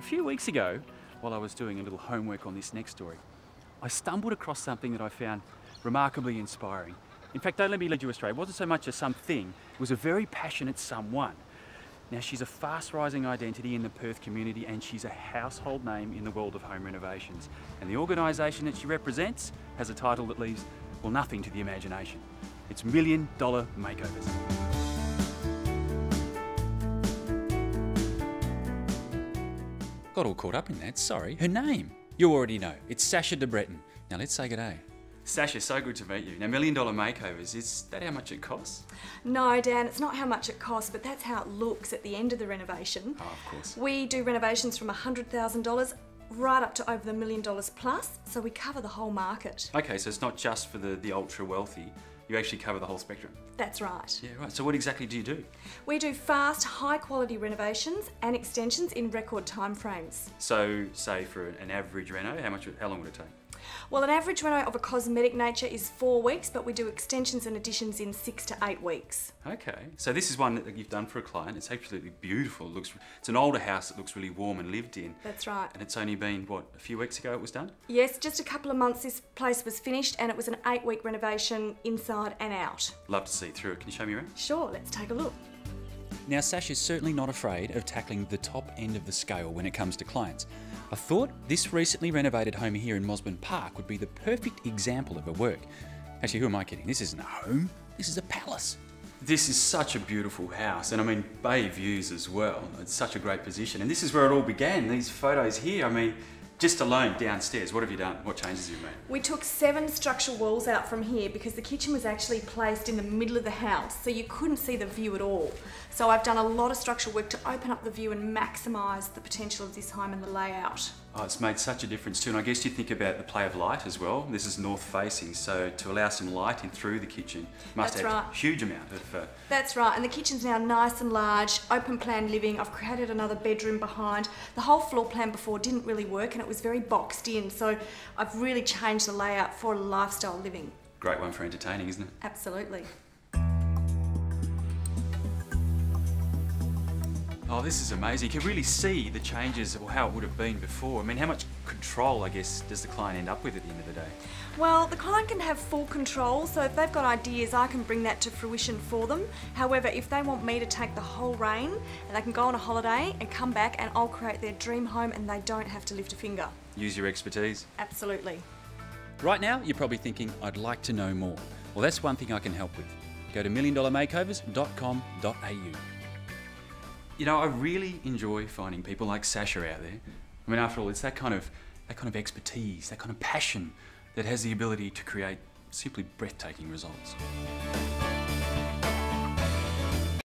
few weeks ago, while I was doing a little homework on this next story, I stumbled across something that I found remarkably inspiring. In fact, don't let me lead you astray. It wasn't so much a something, it was a very passionate someone. Now, she's a fast-rising identity in the Perth community and she's a household name in the world of home renovations. And the organisation that she represents has a title that leaves, well, nothing to the imagination. It's Million Dollar Makeovers. Got all caught up in that, sorry. Her name, you already know. It's Sasha deBretton. Now let's say good day. Sasha, so good to meet you. Now, Million Dollar Makeovers, is that how much it costs? No, Dan, it's not how much it costs, but that's how it looks at the end of the renovation. Oh, of course. We do renovations from $100,000 right up to over $1 million plus, so we cover the whole market. Okay, so it's not just for the ultra wealthy, you actually cover the whole spectrum. That's right. Yeah, right. So what exactly do you do? We do fast, high quality renovations and extensions in record time frames. So, say for an average reno, how long would it take? Well, an average reno of a cosmetic nature is 4 weeks, but we do extensions and additions in 6 to 8 weeks. Okay, so this is one that you've done for a client. It's absolutely beautiful. It's an older house that looks really warm and lived in. That's right. And it's only been, what, a few weeks ago it was done? Yes, just a couple of months this place was finished and it was an 8-week renovation inside and out. Love to see it through. Can you show me around? Sure, let's take a look. Now, Sasha's certainly not afraid of tackling the top end of the scale when it comes to clients. I thought this recently renovated home here in Mosman Park would be the perfect example of her work. Actually, who am I kidding? This isn't a home, this is a palace. This is such a beautiful house, and I mean, bay views as well. It's such a great position, and this is where it all began, these photos here. I mean, just alone downstairs, what have you done? What changes have you made? We took 7 structural walls out from here because the kitchen was actually placed in the middle of the house, so you couldn't see the view at all. So I've done a lot of structural work to open up the view and maximise the potential of this home and the layout. Oh, it's made such a difference too, and I guess you think about the play of light as well. This is north facing, so to allow some light in through the kitchen must have a huge amount of... That's right, and the kitchen's now nice and large, open plan living. I've created another bedroom behind. The whole floor plan before didn't really work and it was very boxed in, so I've really changed the layout for lifestyle living. Great one for entertaining, isn't it? Absolutely. Oh, this is amazing. You can really see the changes or how it would have been before. I mean, how much control, I guess, does the client end up with at the end of the day? Well, the client can have full control, so if they've got ideas, I can bring that to fruition for them. However, if they want me to take the whole rein, and they can go on a holiday and come back and I'll create their dream home and they don't have to lift a finger. Use your expertise. Absolutely. Right now, you're probably thinking, I'd like to know more. Well, that's one thing I can help with. Go to milliondollarmakeovers.com.au. You know, I really enjoy finding people like Sasha out there. I mean, after all, it's that kind of expertise, that kind of passion that has the ability to create simply breathtaking results.